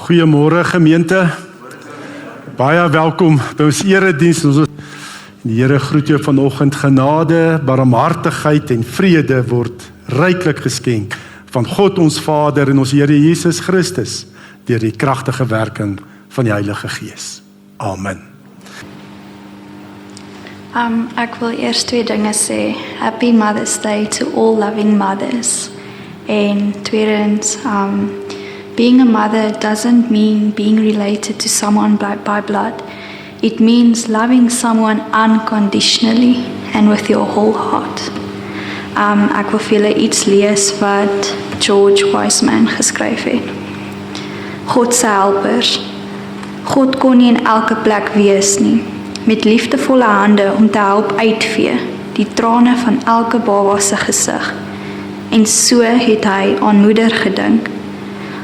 Goeiemôre gemeente. Baie welkom by ons erediens. Die Here groet jou vanoggend. Genade, barmhartigheid en vrede word ryklik geskenk van God ons Vader en ons Here Jesus Christus deur die kragtige werking van die Heilige Gees. Amen. Ek wil eers twee dinge sê. Happy Mother's Day to all loving mothers. En tweedens, being a mother doesn't mean being related to someone by blood. It means loving someone unconditionally and with your whole heart. Ek wil vir julle iets lees wat George Wiseman geskryf het. God se helpers. God kon nie in elke plek wees nie. Met liefdevolle hande om te help uitvee die trane van elke baba se gesig. En so het hy aan moeder gedink.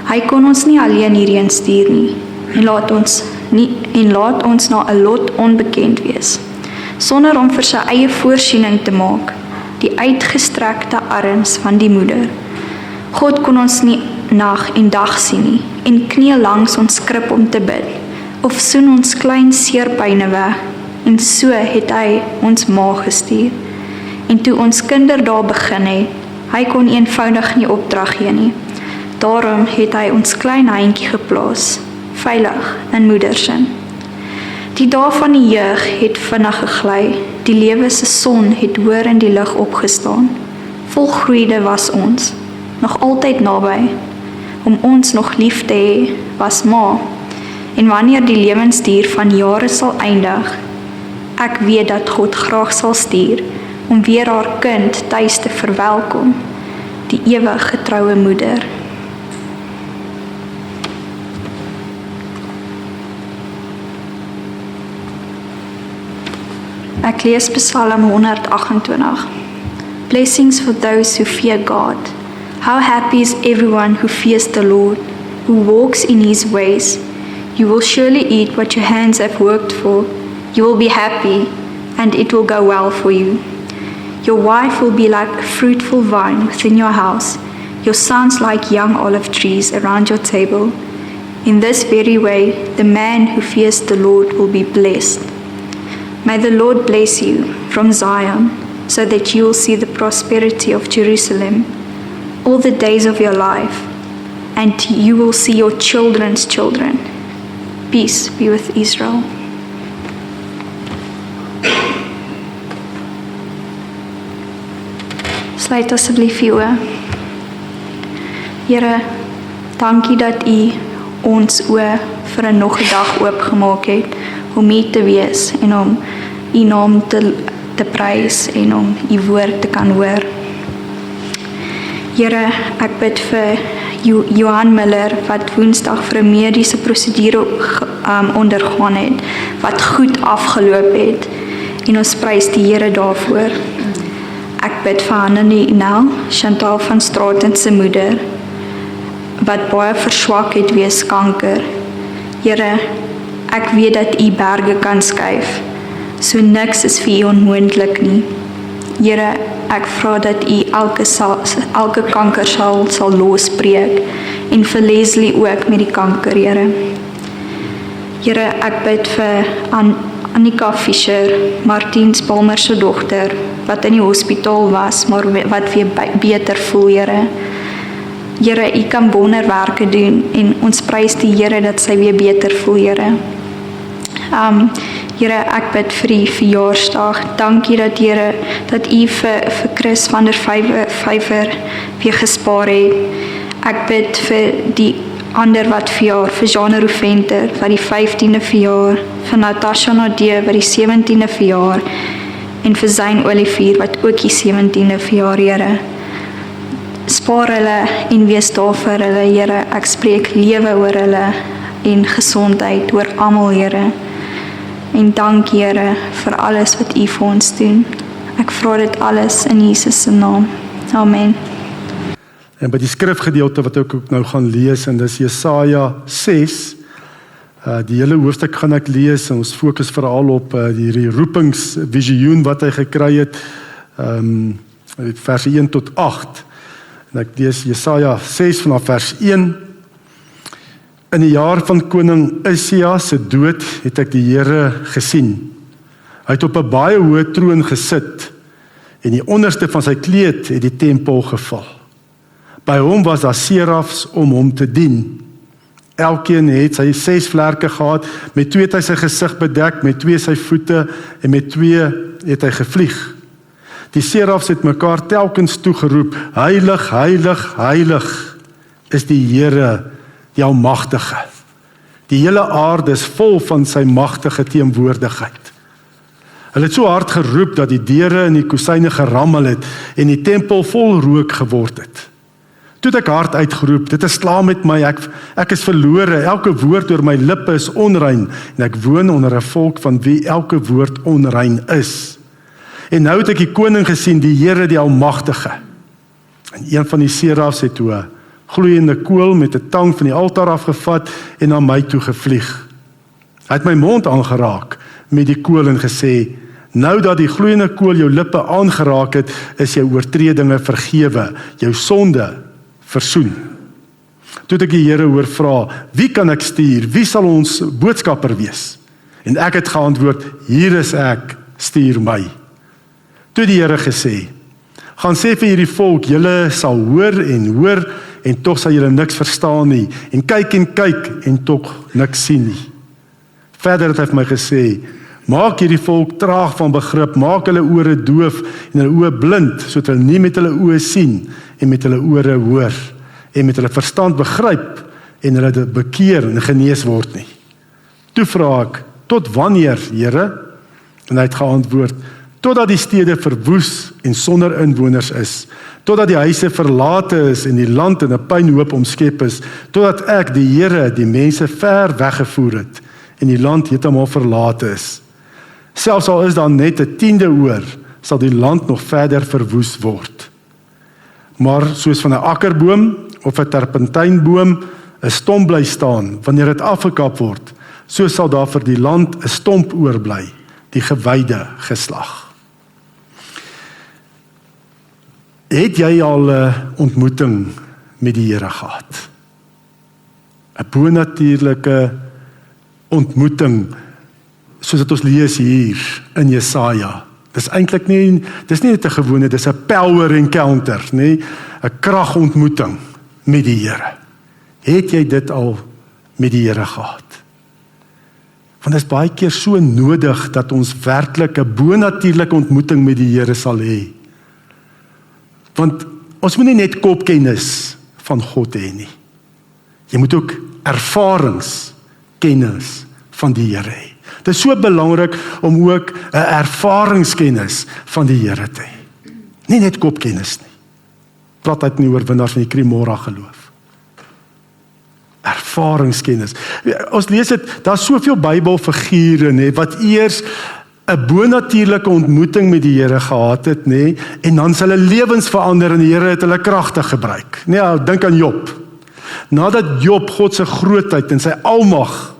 Hy kon ons nie alleen hierheen stuur nie en laat ons na 'n lot onbekend wees, sonder om vir sy eie voorsiening te maak, die uitgestrekte arms van die moeder. God kon ons nie nag en dag sien nie en kniel langs ons krib om te bid, of soen ons klein seerpyne weg, en so het hy ons ma gestuur. En toe ons kinder daar begin het, hy kon eenvoudig nie opdrag gee nie. Daarom het hy ons klein heintjie geplaas, veilig in moedersin. Die dae van die jeug het vinnig gegly, die lewe se son het hoër in die lug opgestaan. Volgroeide was ons, nog altyd naby. Om ons nog lief te hê, was ma. En wanneer die lewensduur van jare sal eindig, ek weet dat God graag sal stuur, om weer haar kind tuis te verwelkom, die ewig getroue moeder. Ek lees Psalm 128. Blessings for those who fear God. How happy is everyone who fears the Lord, who walks in his ways. You will surely eat what your hands have worked for. You will be happy, and it will go well for you. Your wife will be like a fruitful vine within your house, your sons like young olive trees around your table. In this very way, the man who fears the Lord will be blessed. May the Lord bless you from Zion, so that you will see the prosperity of Jerusalem all the days of your life, and you will see your children's children. Peace be with Israel. Sluit asseblief u oë. Here, dankie dat u ons oë vir nog 'n dag oopgemaak het, om hier te wees en om u naam te prys en om u woord te kan hoor. Here, ek bid vir Johan Miller wat Woensdag vir 'n mediese prosedure ondergaan het, wat goed afgeloop het, en ons prys die Here daarvoor. Ek bid vir Hannanie Nel, Chantal van Straten se moeder, wat baie verswak het weens kanker. Here, ek weet dat u berge kan skuif, so niks is vir u onmoontlik nie. Here, ek vra dat u elke kanker sal losbreek, en vir Leslie ook met die kanker, Here. Here, ek bid vir Annika Fischer, Martiens Palmer se dogter, wat in die hospitaal was, maar wat weer beter voel, Here. Here, u kan wonderwerke doen, en ons prys die Here dat sy weer beter voel, Here. Here, ek bid vir die verjaarsdag. Dankie dat Here, dat u vir Chris van der Vyver weer gespaar het. Ek bid vir die ander wat verjaar, vir Jana Roventer wat die 15de verjaar, vir Natasha Nadee wat die 17de verjaar, en vir Zayn Olivier wat ook die 17de verjaar, Here. Spaar hulle en wees daar vir hulle, Here. Ek spreek lewe oor hulle en gesondheid oor almal, Here. En dank, Here, vir alles wat u vir ons doen. Ek vra dit alles in Jesus se naam. Amen. En by die skrifgedeelte wat ek ook nou gaan lees, en dis Jesaja 6, die hele hoofstuk gaan ek lees, en ons fokus veral op die roepingsvisioen wat hy gekry het, vers 1 tot 8. En ek lees Jesaja 6 vanaf vers 1. In die jaar van koning Usia se dood het ek die Here gesien. Hy het op 'n baie hoë troon gesit en die onderste van sy kleed het die tempel geval. By hom was daar serafs om hom te dien. Elkeen het sy 6 vlerke gehad, met 2 het hy sy gesig bedek, met 2 sy voete en met 2 het hy gevlieg. Die serafs het mekaar telkens toegeroep, heilig, heilig, heilig is die Here, die Almagtige. Die hele aarde is vol van sy magtige teenwoordigheid. Hulle het so hard geroep dat die deure en die kusyne gerammel het en die tempel vol rook geword het. Toe het ek hard uitgeroep, dit is klaar met my, ek is verlore, elke woord oor my lippe is onrein en ek woon onder 'n volk van wie elke woord onrein is. En nou het ek die koning gesien, die Here, die Almagtige. En een van die serafs het toe 'n gloeiende kool met 'n tang van die altaar afgevat en na my toe gevlieg. Hy het my mond aangeraak met die kool en gesê, nou dat die gloeiende kool jou lippe aangeraak het, is jou oortredinge vergewe, jou sonde versoen. Toe het ek die Here hoor vra, wie kan ek stuur? Wie sal ons boodskapper wees? En ek het geantwoord, hier is ek, stuur my. Toe die Here gesê, gaan sê vir hierdie volk, julle sal hoor en tog sal julle niks verstaan nie, en kyk en tog niks sien nie. Verder het hy vir my gesê, maak hierdie volk traag van begrip, maak hulle ore doof en hulle oë blind, sodat hulle nie met hulle oë sien en met hulle ore hoor en met hulle verstand begryp en hulle bekeer en genees word nie. Toe vra ek, tot wanneer, Here? En hy het geantwoord, totdat die stede verwoes en sonder inwoners is, totdat die huise verlate is en die land in 'n pynhoop omskep is, totdat ek, die Here, die mense ver weggevoer het en die land heeltemal verlate is. Selfs al is daar net 'n 10de oor, sal die land nog verder verwoes word. Maar soos van 'n akkerboom of 'n terpentynboom 'n stomp bly staan wanneer dit afgekap word, so sal daar vir die land 'n stomp oorbly, die gewyde geslag. Het jy al 'n ontmoeting met die Here gehad? 'n bonatuurlike ontmoeting, soos dit ons lees hier in Jesaja. Dis eintlik nie, dis nie net 'n gewone, dis 'n power encounter, nie, 'n kragontmoeting met die Here. Het jy dit al met die Here gehad? Want dit is baie keer so nodig dat ons werklik 'n bonatuurlike ontmoeting met die Here sal hê. Want ons moet nie net kopkennis van God hê nie. Jy moet ook ervaringskennis van die Here hê. Dit is so belangrik om ook 'n ervaringskennis van die Here te hê. Nie net kopkennis nie. Praat uit nie oor winnaars van die Kremora geloof. Ervaringskennis. Ons lees dit, daar's soveel Bybelfigure, nê, wat eers 'n bonatuurlike ontmoeting met die Here gehad het, nê, en dan sy hulle lewens verander en die Here het hulle kragtig gebruik. Nee, dink aan Job. Nadat Job God se grootheid en sy almag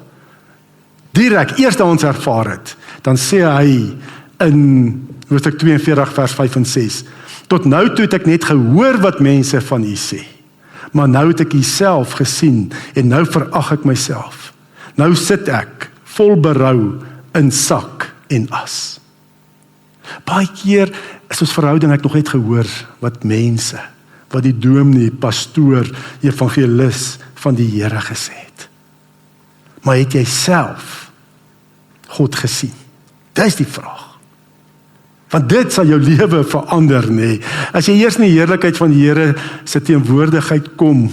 direk eerstehands ervaar het, dan sê hy in hoofstuk 42 vers 5 en 6, tot nou toe het ek net gehoor wat mense van u sê, maar nou het ek u self gesien en nou verag ek myself. Nou sit ek vol berou in sak en as. Baie keer is ons verhouding ek nog net gehoor wat mense, wat die dominee, pastoor, evangelis van die Here gesê het. Maar het jy self God gesien? Dis die vraag. Want dit sal jou lewe verander, nê. As jy eers in die heerlikheid van die Here se teenwoordigheid kom,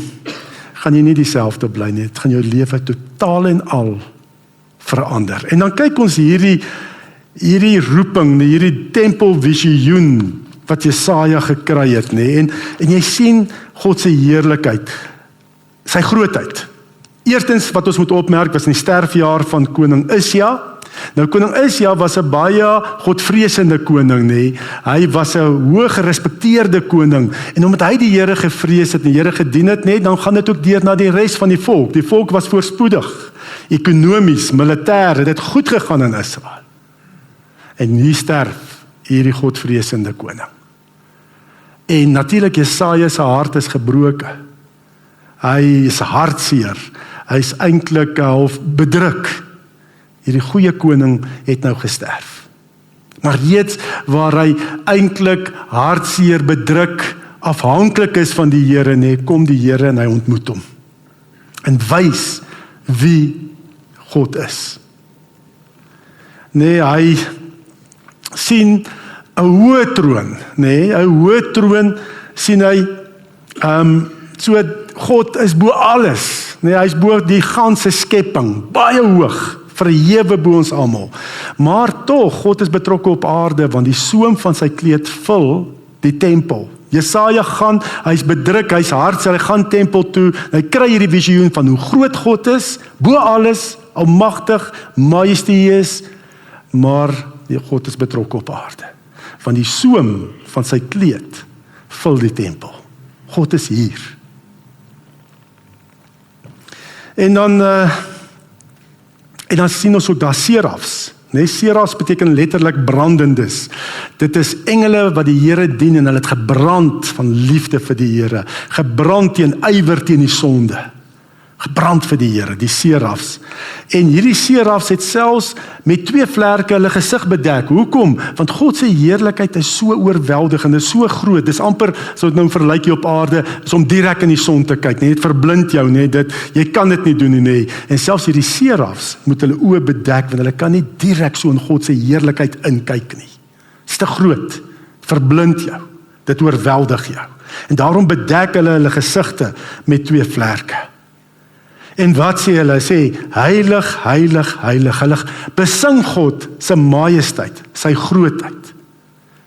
gaan jy nie dieselfde bly nie. Dit gaan jou lewe totaal en al verander. En dan kyk ons hierdie roeping, hierdie tempelvisioen wat Jesaja gekry het, nê. En jy sien God se heerlikheid, sy grootheid. Eerstens wat ons moet opmerk was in die sterfjaar van koning Usia. Nou koning Usia was 'n baie godvreesende koning, nê. Hy was 'n hoog gerespekteerde koning en omdat hy die Here gevrees het en die Here gedien het, nê, dan gaan dit ook deur na die res van die volk. Die volk was voorspoedig, ekonomies, militêr, het dit goed gegaan in Israel. En nu sterf hierdie godvreesende koning. En natuurlik Jesaja se hart is gebroken. Hy is hartseer. Hy is eintlik half bedruk. Hierdie goeie koning het nou gesterf. Maar reeds waar hy eintlik hartseer, bedruk, afhanklik is van die Here, nee, kom die Here en hy ontmoet hom. En wys wie God is. Nee, hy sien 'n hoë troon, nee, 'n hoë troon sien hy, so God is bo alles, nee, hy is bo die ganse skepping, baie hoog, verhewe bo ons almal. Maar tog, God is betrokke op aarde, want die soem van sy kleed vul die tempel. Jesaja gaan, hy's bedruk, hy's hartseer, hy gaan tempel toe, hy kry hierdie visioen van hoe groot God is, bo alles, almagtig, majestueus, maar die God is betrokke op aarde. Van die soem van sy kleed vul die tempel. God is hier. En dan sien ons ook daar serafs. Nee, serafs beteken letterlik brandendes. Dit is engele wat die Here dien en hulle het gebrand van liefde vir die Here, gebrand teen ywer teen die sonde. Gebrand vir die Here, die serafs. En hierdie serafs het selfs met 2 vlerke hulle gesig bedek. Hoekom? Want God se heerlikheid is so oorweldigend, is so groot. Dis amper, so dit nou verlyk jy op aarde, is om direk in die son te kyk. Nee, dit verblind jou, nee, jy kan dit nie doen nie, nee. En selfs hierdie serafs moet hulle oë bedek, want hulle kan nie direk so in God se heerlikheid inkyk nie. Dis te groot. Verblind jou. Dit oorweldig jou. En daarom bedek hulle gesigte met 2 vlerke. En wat sê hulle? Sê, heilig, heilig, heilig, heilig. Besing God se majesteit, sy grootheid.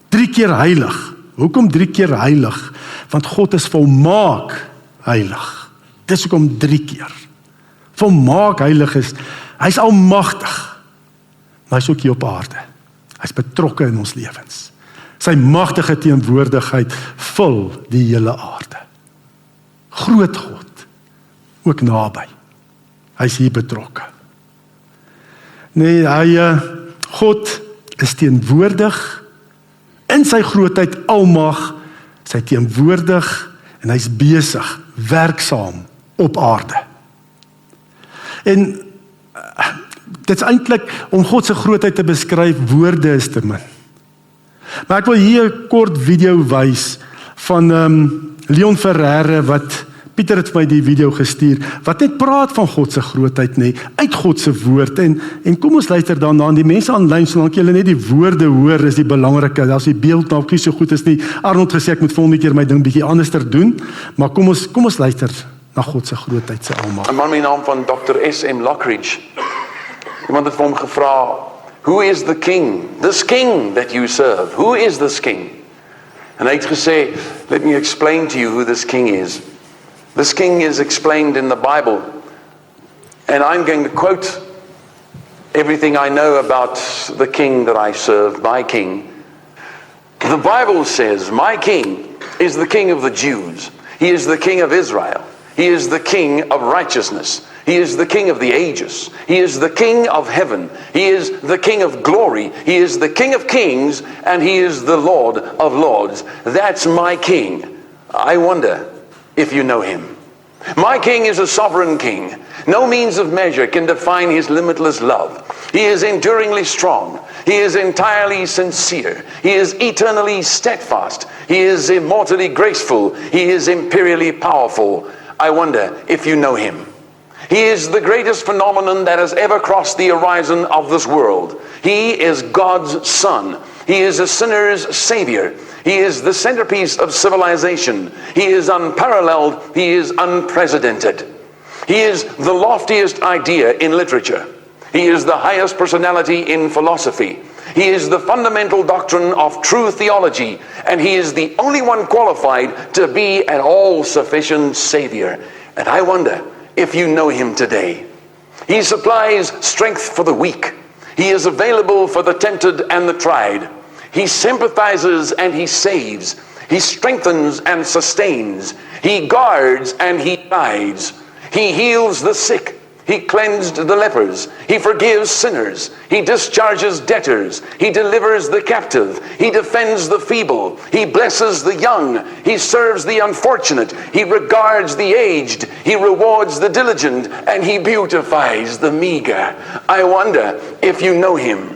3 keer heilig. Hoekom 3 keer heilig? Want God is volmaak heilig. Dis hoekom 3 keer. Volmaak heilig is, hy's almagtig. Maar hy's ook hier op aarde. Hy's betrokke in ons lewens. Sy magtige teenwoordigheid vul die hele aarde. Groot God, ook naby. Hy is hier betrokke. Nee, God is teenwoordig in sy grootheid, almag, sy teenwoordig en hy's besig, werksaam op aarde. En dit is eintlik om God se grootheid te beskryf, woorde is te min. Maar ek wil hier 'n kort video wys van Leon Ferreira wat Pieter het vir my die video gestuur, wat net praat van God se grootheid, nee, uit God se woord, en kom ons luister daarna, en die mense aanlyn, solank julle net die woorde hoor, is die belangrike, as die beeld nou nie so goed is nie, Arnold gesê, ek moet volgende keer my ding bietjie anders doen, maar kom ons luister na God se grootheid, sy almag. 'n man met die naam van Dr. S.M. Lockridge, iemand het vir hom gevra, who is the king? This king that you serve, who is this king? En hy het gesê, let me explain to you who this king is. This king is explained in the Bible, and I'm going to quote everything I know about the king that I serve, my king. The Bible says, my king is the king of the Jews. He is the king of Israel. He is the king of righteousness. He is the king of the ages. He is the king of heaven. He is the king of glory. He is the king of kings, and he is the Lord of lords. That's my king. I wonder if you know him. My king is a sovereign king. No means of measure can define his limitless love. He is enduringly strong. He is entirely sincere. He is eternally steadfast. He is immortally graceful. He is imperially powerful. I wonder if you know him. He is the greatest phenomenon that has ever crossed the horizon of this world. He is God's son. He is a sinner's savior. He is the centerpiece of civilization. He is unparalleled. He is unprecedented. He is the loftiest idea in literature. He is the highest personality in philosophy. He is the fundamental doctrine of true theology, and he is the only one qualified to be an all-sufficient savior. And I wonder if you know him today. He supplies strength for the weak. He is available for the tempted and the tried. He sympathizes and he saves. He strengthens and sustains. He guards and he guides. He heals the sick. He cleansed the lepers. He forgives sinners. He discharges debtors. He delivers the captive. He defends the feeble. He blesses the young. He serves the unfortunate. He regards the aged. He rewards the diligent. And he beautifies the meager. I wonder if you know him.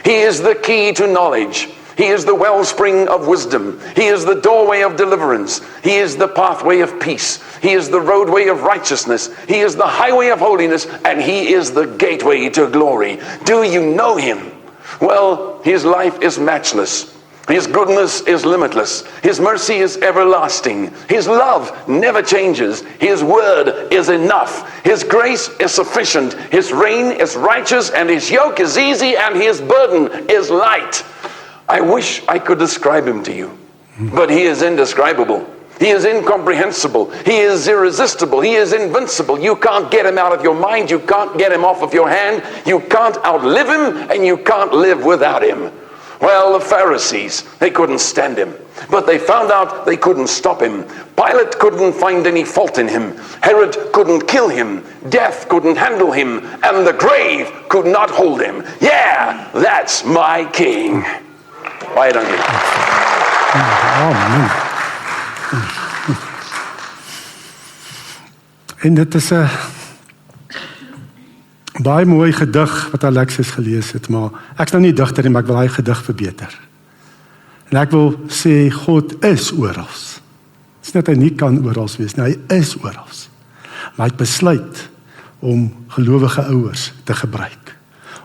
He is the key to knowledge. He is the wellspring of wisdom. He is the doorway of deliverance. He is the pathway of peace. He is the roadway of righteousness. He is the highway of holiness, and he is the gateway to glory. Do you know him? Well, his life is matchless. His goodness is limitless. His mercy is everlasting. His love never changes. His word is enough. His grace is sufficient. His reign is righteous, and his yoke is easy, and his burden is light. I wish I could describe him to you, but he is indescribable. He is incomprehensible. He is irresistible. He is invincible. You can't get him out of your mind. You can't get him off of your hand. You can't outlive him, and you can't live without him. Well, the Pharisees, they couldn't stand him, but they found out they couldn't stop him. Pilate couldn't find any fault in him. Herod couldn't kill him. Death couldn't handle him, and the grave could not hold him. Yeah, that's my king. Baie dankie. Amen. En dit is 'n baie mooi gedig wat Alexis gelees het, maar ek's nou nie digter nie, maar ek wil hy gedig verbeter. En ek wil sê God is oral. Dit is net hy nie kan oral wees nie, hy is oral. Maar hy het besluit om gelowige ouers te gebruik,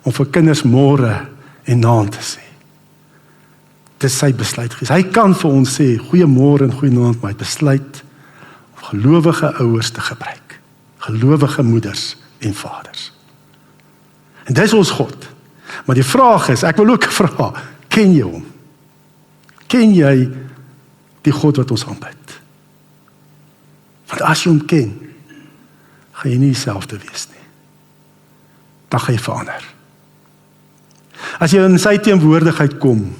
om vir kinders môre en naand te sê. Dis sy besluit gewees. Hy kan vir ons sê, goeiemôre en goeienaand, maar hy besluit om gelowige ouers te gebruik. Gelowige moeders en vaders. En dis ons God. Maar die vraag is, ek wil ook vra, ken jy hom? Ken jy die God wat ons aanbid? Want as jy hom ken, gaan jy nie dieselfde wees nie. Dan gaan jy verander. As jy in sy teenwoordigheid kom,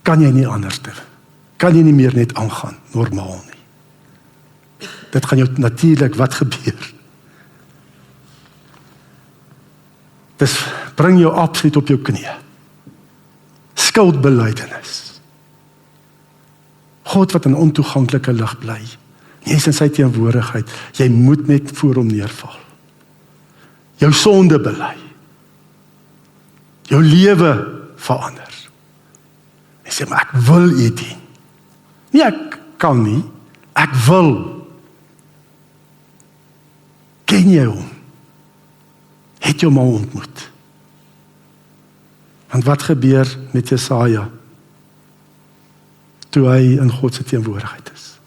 kan jy nie anders doen. Kan jy nie meer net aangaan, normaal nie. Dit gaan jou natuurlik wat gebeur. Dis bring jou absoluut op jou knieë. Skuldbelydenis. God wat in ontoeganklike lig bly. Jy's in sy teenwoordigheid. Jy moet net voor hom neerval. Jou sonde bely. Jou lewe verander. Hy sê, maar ek wil u dien. Nie ek kan nie, ek wil. Ken jy hom? Het jy hom al ontmoet? Want wat gebeur met Jesaja toe hy in God se teenwoordigheid is?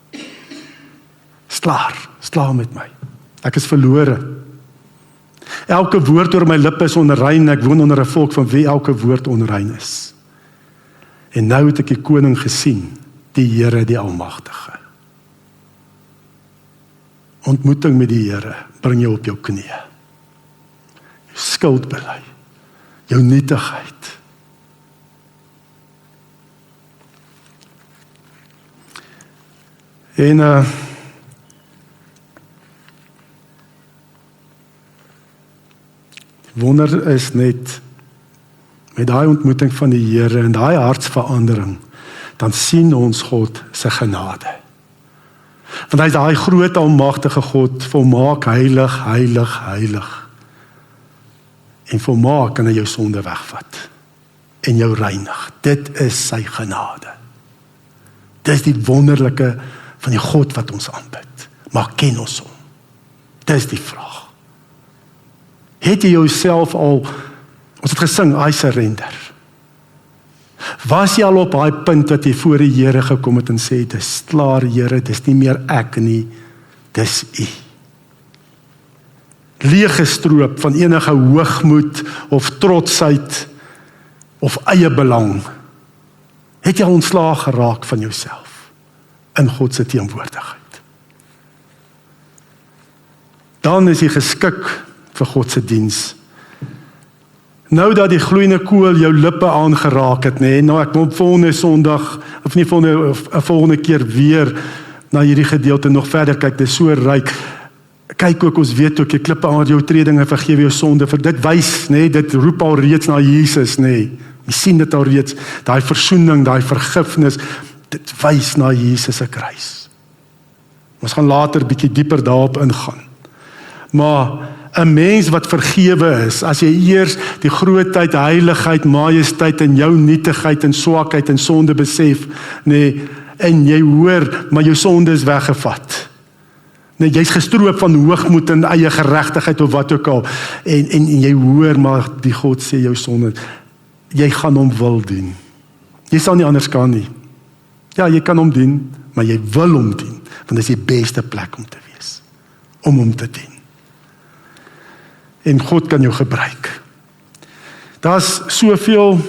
Slaar met my. Ek is verlore. Elke woord oor my lippe is onrein, ek woon onder 'n volk van wie elke woord onrein is. En nou het ek die koning gesien, die Here, die Almagtige. Ontmoeting met die Here bring jou op jou knieë. Jou skuld bely, jou nietigheid. En wonder is net met daai ontmoeting van die Here en daai hartsverandering, dan sien ons God se genade. Want hy is daai groot almagtige God, volmaak, heilig, heilig, heilig. En volmaak kan hy jou sonde wegvat en jou reinig. Dit is sy genade. Dit is die wonderlike van die God wat ons aanbid. Maar ken ons hom? Dit is die vraag. Het jy jouself al, ons het gesing, I surrender. Was jy al op daai punt wat jy voor die Here gekom het en sê, dis klaar Here, dis nie meer ek nie, dis U. Leeggestroop van enige hoogmoed of trotsheid of eie belang. Het jy ontslaag geraak van jouself in God se teenwoordigheid? Dan is jy geskik vir God se diens. Nou dat die gloeiende kool jou lippe aangeraak het, nou ek wil volgende Sondag, of nie volgende keer weer na hierdie gedeelte nog verder kyk, dit is so ryk. kyk ook, ons weet ook, jy klip aan jou oortredinge, vergewe jou sonde, vir dit wys, dit roep al reeds na Jesus, jy sien dit al reeds, daai versoening, daai vergifnis, dit wys na Jesus se kruis. Ons gaan later bietjie dieper daarop ingaan. Maar 'n mens wat vergewe is, as jy eers die grootheid, heiligheid, majesteit in jou nietigheid en swakheid en sonde besef, en jy hoor, maar jou sonde is weggevat. Jy's gestroop van hoogmoed en eie geregtigheid of wat ook al, en jy hoor, maar die God sê jou sonde, jy gaan hom wil dien. Jy sal nie anders kan nie. Ja, jy kan hom dien, maar jy wil hom dien, want dit is die beste plek om te wees, om hom te dien. En God kan jou gebruik. Daar's soveel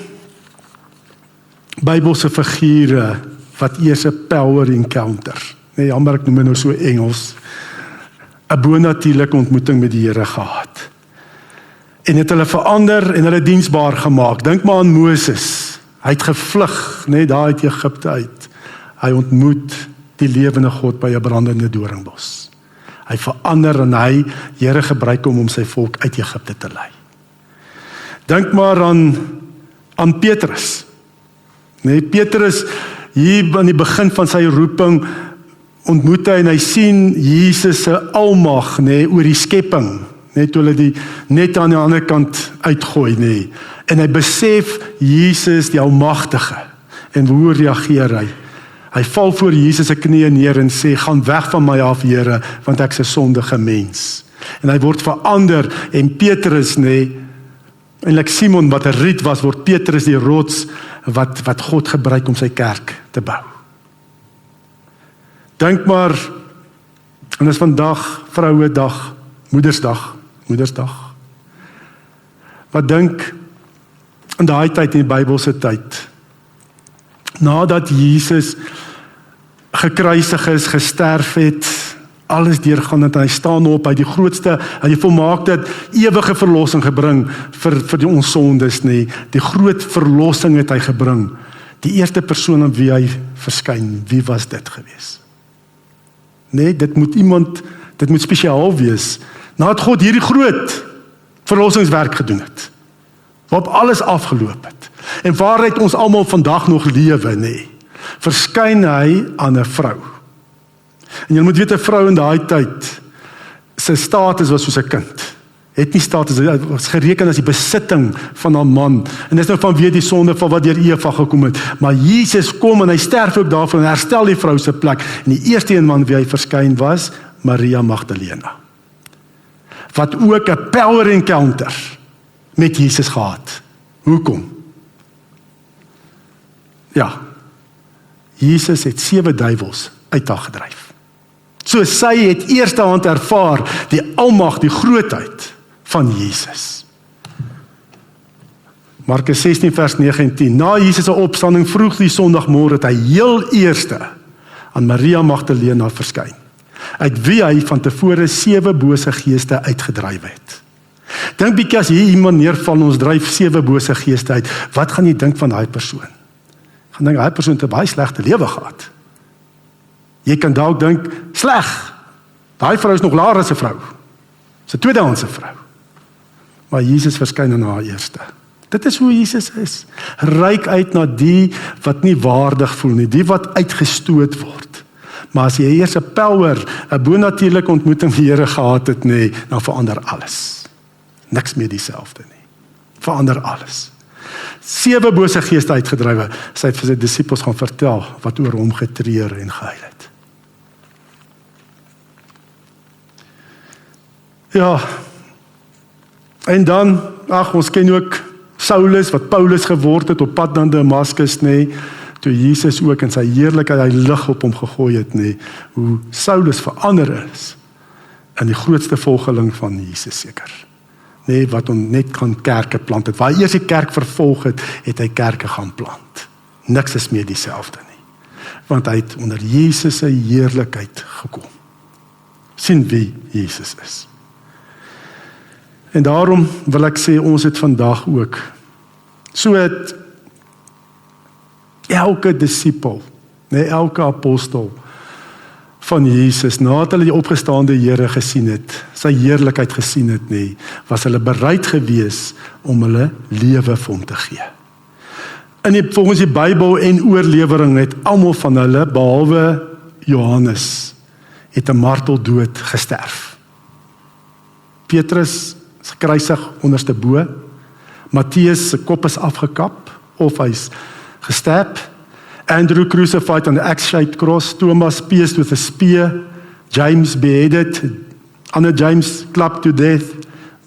Bybelse figure wat eers 'n power encounter, jammer ek noem dit nou so Engels, 'n bonatuurlike ontmoeting met die Here gehad. En het hulle verander en hulle diensbaar gemaak. Dink maar aan Moses. Hy het gevlug, daar uit Egipte uit. Hy ontmoet die lewende God by 'n brandende doringbos. Hy verander en hy, Here gebruik hom om sy volk uit Egipte te lei. Dink maar aan Petrus. Petrus, hier aan die begin van sy roeping, ontmoet hy en hy sien Jesus se almag, oor die skepping, toe hulle die net aan die ander kant uitgooi, en hy besef Jesus die almagtige, en hoe reageer hy? Hy val voor Jesus se knieë neer en sê, gaan weg van my af, Here, want ek is 'n sondige mens. En hy word verander, en Petrus, en Simon wat 'n riet was, word Petrus die rots, wat God gebruik om sy kerk te bou. Dink maar, en dis vandag Vrouedag, Moedersdag. Wat dink in daai tyd, in die Bybelse tyd, nadat Jesus gekruisig is, gesterf het, alles deurgaan het, hy staan op, hy die grootste, hy die volmaakte, ewige verlossing gebring vir die ons sondes, die groot verlossing het hy gebring. Die eerste persoon aan wie hy verskyn, wie was dit gewees? Dit moet spesiaal wees, nadat God hierdie groot verlossingswerk gedoen het, waarop alles afgeloop het, en waaruit ons almal vandag nog lewe, verskyn hy aan 'n vrou. En jy moet weet, 'n vrou in daai tyd, sy status was soos 'n kind. Het nie status, het was gereken as die besitting van haar man. En dis nou vanweë die sonde van wat deur Eva gekom het. Maar Jesus kom en hy sterf ook daarvoor en herstel die vrou se plek. En die eerste een man wie hy verskyn was, Maria Magdalena. Wat ook 'n power encounter met Jesus gehad. Hoekom? Ja, Jesus het 7 duiwels uit haar gedryf. So sy het eerstehand ervaar die almag, die grootheid van Jesus. Markus 16 vers 9 en 10. Na Jesus se opstanding vroeg die Sondagmôre het hy heel eerste aan Maria Magdalena verskyn, uit wie hy van tevore 7 bose geeste uitgedryf het. Dink bietjie as hier iemand neerval en ons dryf 7 bose geeste uit, wat gaan jy dink van daai persoon? Gaan dink, daai persoon het 'n baie slegte lewe gehad. Jy kan dalk dink, sleg, daai vrou is nog laer as 'n vrou. Dis 'n tweedehandse vrou. Maar Jesus verskyn aan haar eerste. Dit is hoe Jesus is. Reik uit na die wat nie waardig voel nie, die wat uitgestoot word. Maar as jy eers 'n power, 'n bonatuurlike ontmoeting met die Here gehad het, dan verander alles. Niks meer dieselfde nie. Verander alles. 7 bose geeste uitgedrywe. Sy het vir sy disippels gaan vertel wat oor hom getreur en gehuil het. Ja, en dan, ons ken ook Saulus, wat Paulus geword het op pad na Damaskus, toe Jesus ook in sy heerlikheid hy lig op hom gegooi het, hoe Saulus verander is in die grootste volgeling van Jesus seker. Wat hom net kan kerke plant het. Waar hy eers die kerk vervolg het, het hy kerke gaan plant. Niks is meer dieselfde nie. Want hy het onder Jesus se heerlikheid gekom. Sien wie Jesus is. En daarom wil ek sê, ons het vandag ook, so het elke disipel, elke apostel, van Jesus, nadat hulle die opgestaande Here gesien het, sy heerlikheid gesien het nie, was hulle bereid gewees om hulle lewe vir hom te gee. Volgens die Bybel en oorlewering het almal van hulle, behalwe Johannes, het 'n marteldood gesterf. Petrus is gekruisig onderste bo, Matteus se kop is afgekap, of hy's gestab, Andrew crucified on the axe-shaped cross, Thomas pierced with a spear, James beheaded, ander James clubbed to death,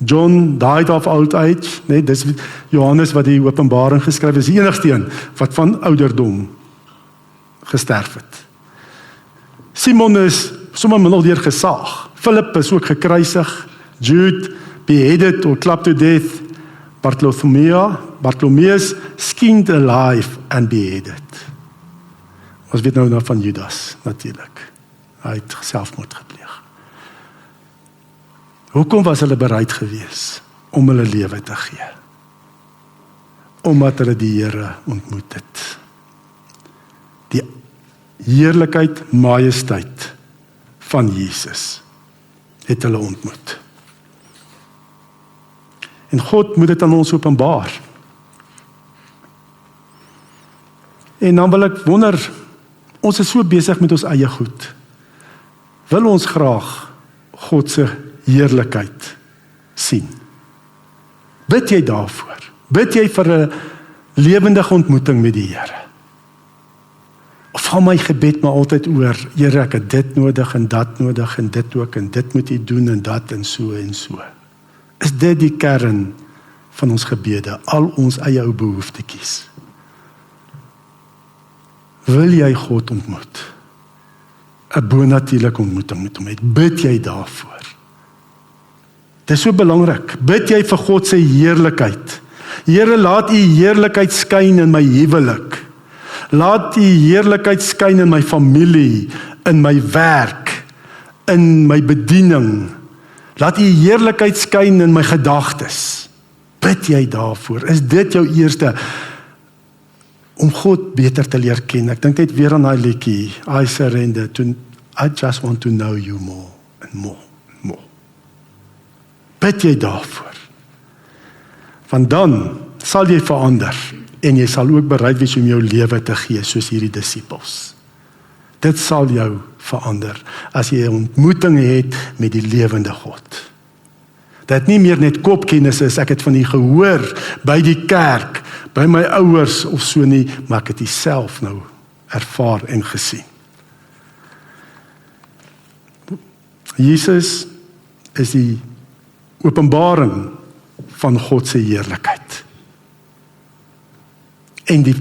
John died of old age, nee, dis Johannes wat die Openbaring geskryf is, die enigste een wat van ouderdom gesterf het. Simon is sommer min al deur gesaag, Philip is ook gekruisig, Jude beheaded or clubbed to death, Bartholomeus skinned alive and beheaded. Ons weet nou van Judas, natuurlik. Hy het selfmoord gepleeg. Hoekom was hulle bereid gewees om hulle lewe te gee? Omdat hulle die Here ontmoet het. Die heerlikheid, majesteit van Jesus het hulle ontmoet. En God moet dit aan ons openbaar. En dan wil ek wonder, ons is so besig met ons eie goed. Wil ons graag God se heerlikheid sien? Bid jy daarvoor? Bid jy vir 'n lewendige ontmoeting met die Here? Of gaan my gebed maar altyd oor, Here, ek het dit nodig en dat nodig en dit ook en dit moet jy doen en dat en so en so. Is dit die kern van ons gebede, al ons eie ou behoeftetjies? Wil jy God ontmoet? 'n bonatuurlike ontmoeting met hom het. Bid jy daarvoor? Dit is so belangrik. Bid jy vir God se heerlikheid? Here, laat u heerlikheid skyn in my huwelik. Laat u heerlikheid skyn in my familie, in my werk, in my bediening. Laat u heerlikheid skyn in my gedagtes. Bid jy daarvoor? Is dit jou eerste om God beter te leer ken? Ek dink net weer aan daai liedjie, I surrender to, I just want to know you more and more and more. Bid jy daarvoor? Want dan sal jy verander en jy sal ook bereid wees om jou lewe te gee soos hierdie disippels. Dit sal jou verander as jy 'n ontmoeting het met die lewende God. Dat nie meer net kopkennis is, ek het van U gehoor by die kerk, by my ouers of so nie, maar ek het U self nou ervaar en gesien. Jesus is die openbaring van God se heerlikheid. En die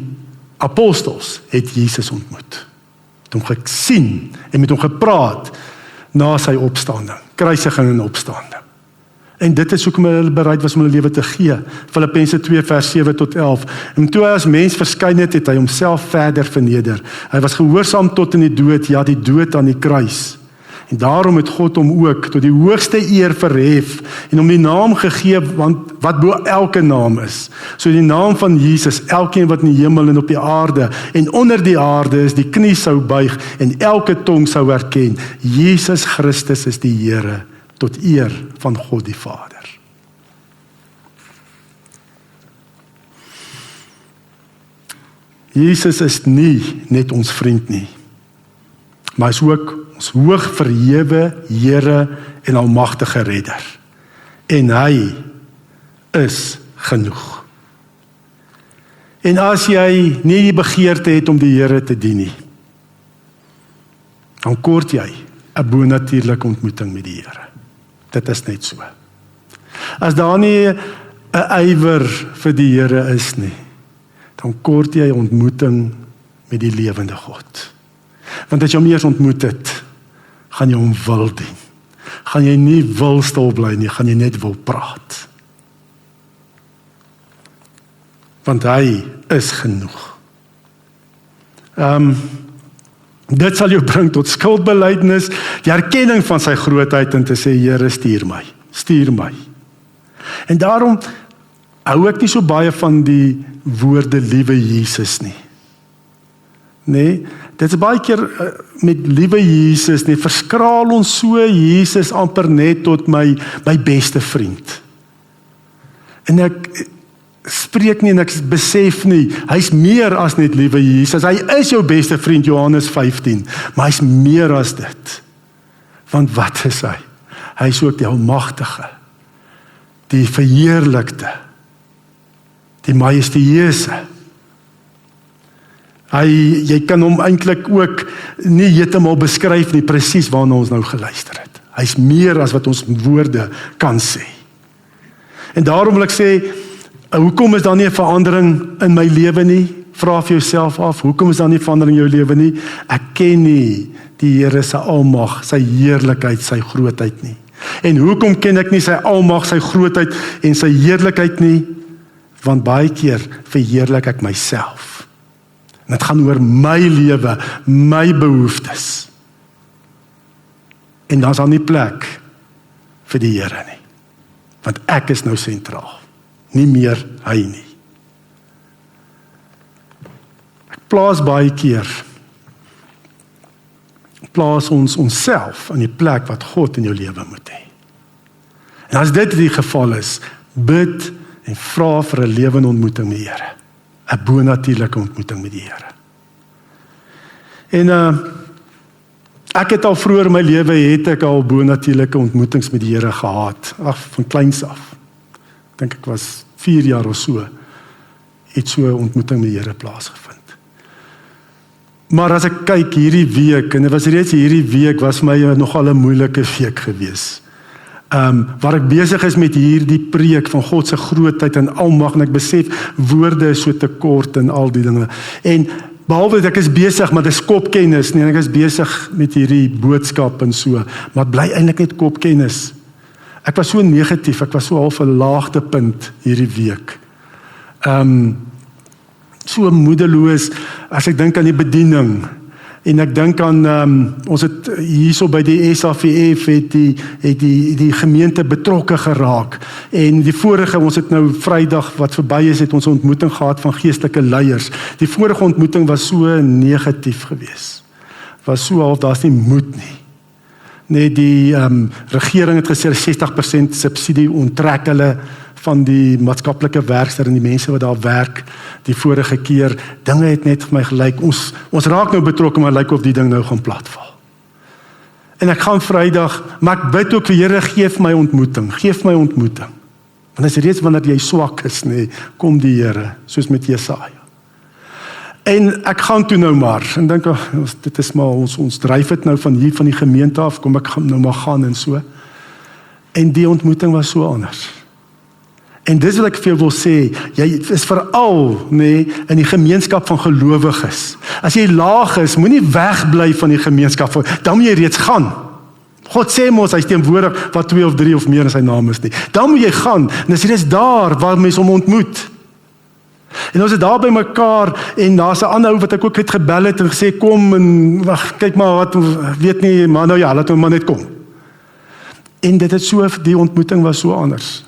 apostels het Jesus ontmoet. Het hom gesien en met hom gepraat na sy opstanding, kruisiging en opstanding. En dit is hoekom hulle bereid was om hulle lewe te gee. Filippense 2 vers 7 tot 11. En toe hy as mens verskyn het, het hy homself verder verneder. Hy was gehoorsaam tot in die dood, ja, die dood aan die kruis. En daarom het God hom ook tot die hoogste eer verhef en hom die naam gegee wat bo elke naam is. So die naam van Jesus, elkeen wat in die hemel en op die aarde en onder die aarde is, die knie sou buig en elke tong sou erken, Jesus Christus is die Here, tot eer van God die Vader. Jesus is nie net ons vriend nie, maar hy is ook ons hoog verhewe Here en almagtige redder. En hy is genoeg. En as jy nie die begeerte het om die Here te dien nie, dan kort jy 'n bonatuurlike ontmoeting met die Here. Dit is net so. As daar nie 'n ywer vir die Here is nie, dan kort jy 'n ontmoeting met die lewende God. Want as jy hom eers ontmoet het, gaan jy hom wil dien. Gaan jy nie wil stil bly nie, gaan jy net wil praat. Want hy is genoeg. Dit sal jou bring tot skuldbelydenis, die erkenning van sy grootheid en te sê, Here, stuur my. En daarom hou ek nie so baie van die woorde liewe Jesus nie. Nee, dit is baie keer met liewe Jesus, nee, verskraal ons so Jesus amper net tot my beste vriend. En ek spreek nie en ek besef nie, hy's meer as net liewe Jesus, hy is jou beste vriend, Johannes 15, maar hy's meer as dit. Want wat is hy? Hy is ook die almagtige, die verheerlikte, die majestueuse. Jy kan hom eintlik ook nie heeltemal beskryf nie, presies waarna ons nou geluister het. Hy's meer as wat ons woorde kan sê. En daarom wil ek sê, hoekom is daar nie 'n verandering in my lewe nie? Vra vir jouself af, hoekom is daar nie verandering in jou lewe nie? Ek ken nie die Here se almag, sy heerlikheid, sy grootheid nie. En hoekom ken ek nie sy almag, sy grootheid en sy heerlikheid nie? Want baie keer verheerlik ek myself. En dit gaan oor my lewe, my behoeftes. En dan is daar nie plek vir die Here nie. Want ek is nou sentraal, nie meer hy nie. Ek plaas baie keer, plaas ons onsself in die plek wat God in jou lewe moet hê. En as dit die geval is, bid en vra vir 'n lewende ontmoeting met die Here. 'n bonatuurlike ontmoeting met die Here. En ek het al vroeër in my lewe het ek al bonatuurlike ontmoetings met die Here gehad, van kleins af. Ek dink ek was 4 jaar of so, het so 'n ontmoeting met die Here plaasgevind. Maar as ek kyk hierdie week, en dit was reeds hierdie week, was vir my nogal 'n moeilike week gewees. Waar ek besig is met hierdie preek van God se grootheid en almag, en ek besef woorde is so te kort en al die dinge. En behalwe dat ek is besig, maar dis kopkennis, nie, ek is besig met hierdie boodskap en so, maar bly eintlik net kopkennis. Ek was so negatief, ek was so half 'n laagtepunt hierdie week. So moedeloos as ek dink aan die bediening. En ek dink aan, ons het hierso by die SAVF het die gemeente betrokke geraak. En die vorige, ons het nou Vrydag wat verby is, het ons 'n ontmoeting gehad van geestelike leiers. Die vorige ontmoeting was so negatief geweest. Was so half, daar's nie moed nie. Net die regering het gesê 60% subsidie onttrek hulle van die maatskaplike werkster en die mense wat daar werk die vorige keer. Dinge het net vir my gelyk, ons raak nou betrokke, maar lyk of die ding nou gaan platval. En ek gaan Vrydag, maar ek bid ook vir Here, geef my ontmoeting. Want as reeds wanneer jy swak is, nee, kom die Here, soos met Jesaja. En ek gaan toe nou maar, en dink, dit is maar, ons dryf het nou van hier van die gemeente af, kom ek nou maar gaan en so. En die ontmoeting was so anders. En dis wat ek vir jou wil sê, jy is veral in die gemeenskap van gelowiges. As jy laag is, moenie wegbly van die gemeenskap, dan moet jy reeds gaan. God sê mos, hy is teenwoordig wat 2 of 3 of meer in sy naam is nie. Dan moet jy gaan, en dis reeds daar waar mense hom ontmoet. En ons het daar by mekaar, en daar's 'n ander ou wat ek ook het gebel het en gesê, kom en wag, kyk maar wat, weet nie, maar nou ja, laat hom maar net kom. En dit het so, die ontmoeting was so anders.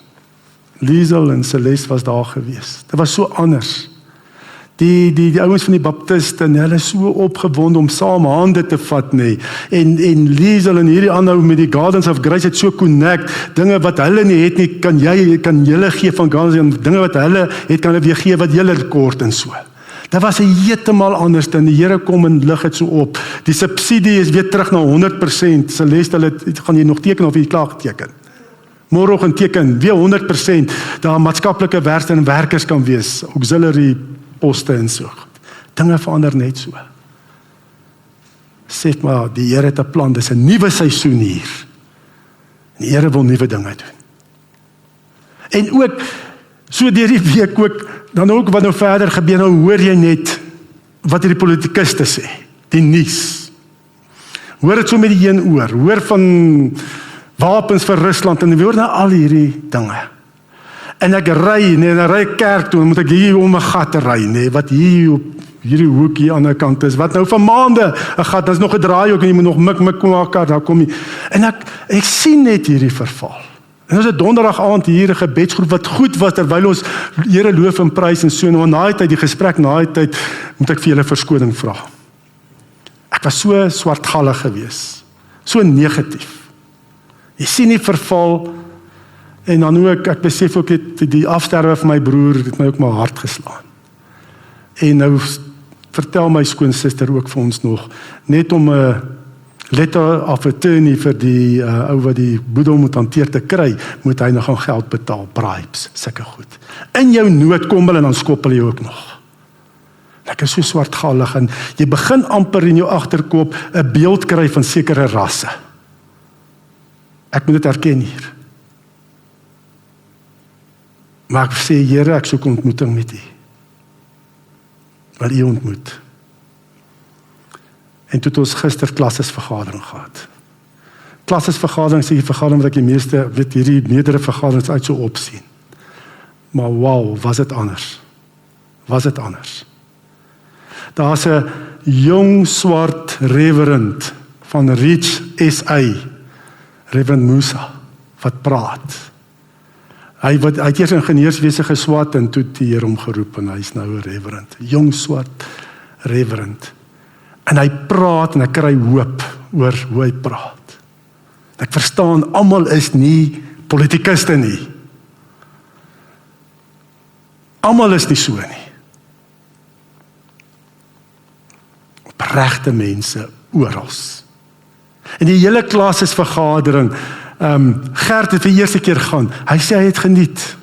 Liesel en Celeste was daar gewees. Dit was so anders. Die ouens van die baptiste, hulle is so opgewonde om saam hande te vat, nee. En Liesel en hierdie ander met die Gardens of Grace het so connect, dinge wat hulle nie het nie, kan julle gee van Gardens, en dinge wat hulle het, kan hulle weer gee wat julle kort en so. Dit was 'n heeltemal anders, en die Here kom en lig het so op. Die subsidie is weer terug na 100%. Celeste, hulle gaan jy nog teken of jy klaar geteken? Môreoggend teken, weer 100%, daar maatskaplike werkers en werkers kan wees, auxiliary poste en so. Dinge verander net so. Sê maar, die Here het 'n plan, dis 'n nuwe seisoen hier. Die Here wil nuwe dinge doen. En ook, so deur die week ook, dan ook wat nou verder gebeur, nou hoor jy net, wat die politikuste sê, die nuus. Hoor dit so met die een oor, hoor van wapens vir Rusland, en hoor nou al hierdie dinge. En ek ry kerk toe, en moet ek hier om 'n gat ry, wat hier op hierdie hoek hier aan die kant is, wat nou vir maande 'n gat, daar's nog 'n draai ook, en jy moet nog mik maak, daar kom jy. En ek sien net hierdie verval. En ons het donderdag aand hier 'n gebedsgroep wat goed was, terwyl ons Here loof en prys en so, en na die tyd, die gesprek na die tyd, moet ek vir julle verskoning vra. Ek was so swartgallig gewees, so negatief. Jy sien die verval, en dan ook, ek besef ook die afsterwe van my broer, het my ook my hart geslaan. En nou vertel my skoonsister ook vir ons nog, net om 'n letter of attorney vir die ou wat die boedel moet hanteer te kry, moet hy nog gaan geld betaal, bribes, sulke goed. In jou nood kom hulle en dan skop hulle jou ook nog. Ek is so swartgallig en jy begin amper in jou agterkop 'n beeld kry van sekere rasse. Ek moet dit erken hier. Maar ek sê, Here, ek soek ontmoeting met U. Wil U ontmoet. En toe het ons gister klassesvergadering gehad. Klassesvergadering is die vergadering wat ek die meeste, hierdie meerdere vergaderings uit so opsien. Maar wow, was dit anders. Was dit anders. Daar's 'n jong swart reverend van Reach SA, Reverend Musa, wat praat. Hy het eers ingenieurswese geswat en toe die Here hom geroep en hy's nou 'n reverend, jong swart reverend. En hy praat en ek kry hoop oor hoe hy praat. Ek verstaan, almal is nie politikuste nie. Almal is nie so nie. Opregte mense oral. En die hele klasesvergadering, Gert het vir die eerste keer gaan, hy sê hy het geniet.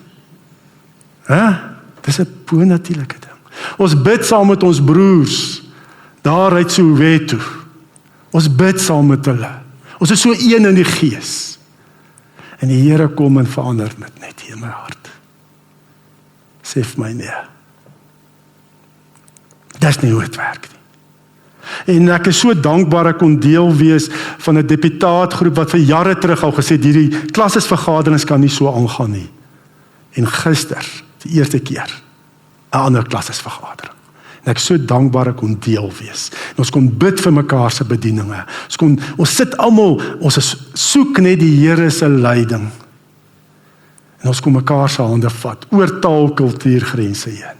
Dis 'n bonatuurlike ding. Ons bid saam met ons broers, daar uit Soweto. Ons bid saam met hulle. Ons is so een in die gees. En die Here kom en verander dit net hier in my hart. Sê vir my nee. Dis nie hoe dit werk nie. En ek is so dankbaar ek kon deel wees van 'n deputaatgroep wat vir jare terug al gesê het, hierdie klassesvergaderings kan nie so aangaan nie. En gister, die eerste keer, 'n ander klassesvergadering. En ek is so dankbaar ek kon deel wees. En ons kon bid vir mekaar se bedieninge. Ons sit almal, ons soek net die Here se leiding. En ons kom mekaar se hande vat, oor taal, kultuurgrense heen.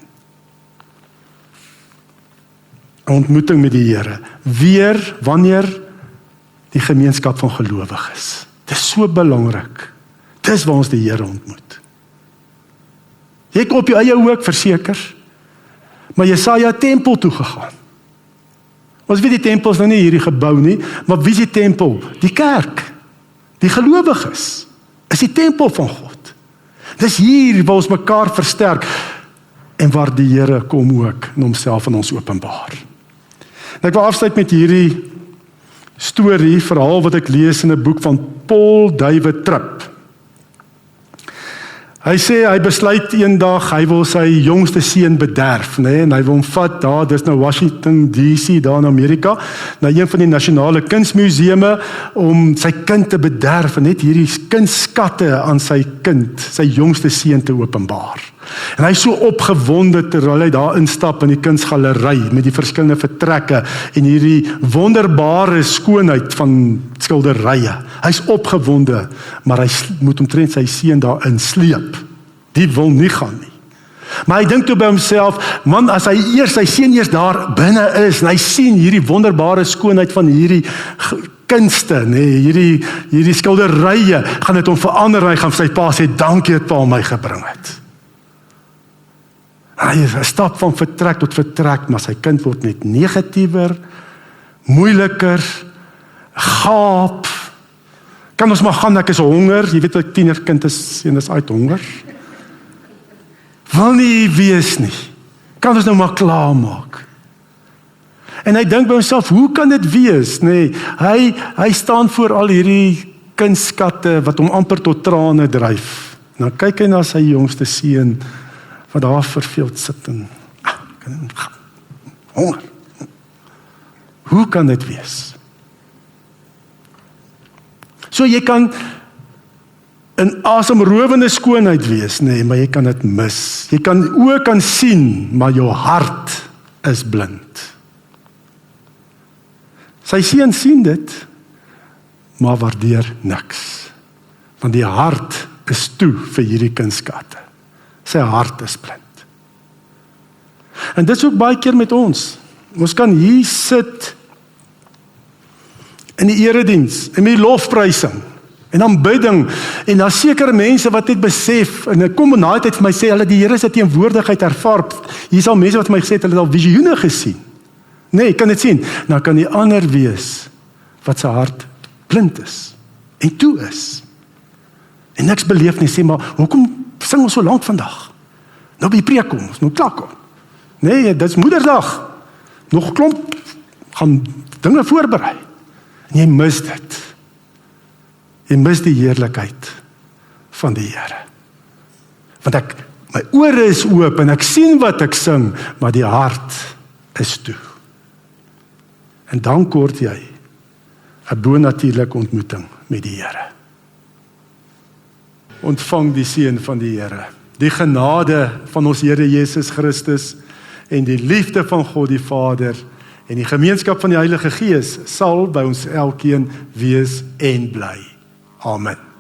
'n Ontmoeting met die Here. Weer, wanneer die gemeenskap van gelowiges. Dit is so belangrik. Dis waar ons die Here ontmoet. Jy het op jou eie ook verseker, maar Jesaja het tempel toe gegaan. Ons weet die tempel is nou nie hierdie gebou nie, maar wie is die tempel? Die kerk. Die gelowiges is die tempel van God. Dis hier waar ons mekaar versterk en waar die Here kom ook en homself aan ons openbaar. En ek wil afsluit met hierdie storie, verhaal wat ek lees in 'n boek van Paul David Tripp. Hy sê, hy besluit eendag, hy wil sy jongste seun bederf, en hy wil hom vat daar, dis nou Washington DC, daar in Amerika, na een van die nasionale kunsmuseume, om sy kind te bederf, en net hierdie kunstskatte aan sy kind, sy jongste seun te openbaar. En hy is so opgewonde terwyl hy daar instap in die kunsgalery, met die verskillende vertrekke, en hierdie wonderbare skoonheid van skilderye. Hy is opgewonde, maar hy moet omtrent sy seun daar insleep. Die wil nie gaan nie. Maar hy dink toe by homself, man, as hy sy seun eers daar binne is, en hy sien hierdie wonderbare skoonheid van hierdie kunste, hierdie skilderye, gaan dit hom verander, hy gaan vir sy pa sê, dankie dat pa my gebring het. Hy stap van vertrek tot vertrek, maar sy kind word net negatiewer, moeiliker, gaap. Kan ons maar gaan, ek is honger, jy weet wat tienerkind is, en is uit honger. Wil nie wees nie. Kan ons nou maar klaarmaak. En hy dink by homself, hoe kan dit wees? Nee, hy staan voor al hierdie kunstskatte wat hom amper tot trane dryf. Nou kyk hy na sy jongste seun wat daar verveeld sit en honger. Hoe kan dit wees? So jy kan in asemrowende skoonheid wees, maar jy kan dit mis. Jy kan oë kan sien, maar jou hart is blind. Sy seun sien dit, maar waardeer niks. Want die hart is toe vir hierdie kunstskatte. Sy hart is blind. En dit is ook baie keer met ons. Ons kan hier sit in die erediens, in die lofprysing, en aanbidding, en daar sekere mense wat dit besef, en ek kom in daai tyd vir my sê, hulle die Here se teenwoordigheid ervaar. Hier is al mense wat vir my gesê het, hulle het al visioene gesien. Nee, ek kan dit sien. Nou kan die ander wees, wat sy hart blind is, en toe is. En niks beleef nie, sê maar, hoekom sing ons so lank vandag? Nou by die preek kom, ons moet klaar kom. Nee, dit is Moederdag. Nog klomp, gaan dinge voorberei. En jy mis dit. Jy mis die heerlikheid van die Here. Want my ore is oop en ek sien wat ek sing, maar die hart is toe. En dan kort jy 'n bonatuurlike ontmoeting met die Here. Ontvang die seën van die Here, die genade van ons Here Jesus Christus en die liefde van God die Vader en die gemeenskap van die Heilige Gees sal by ons elkeen wees en bly. Amen.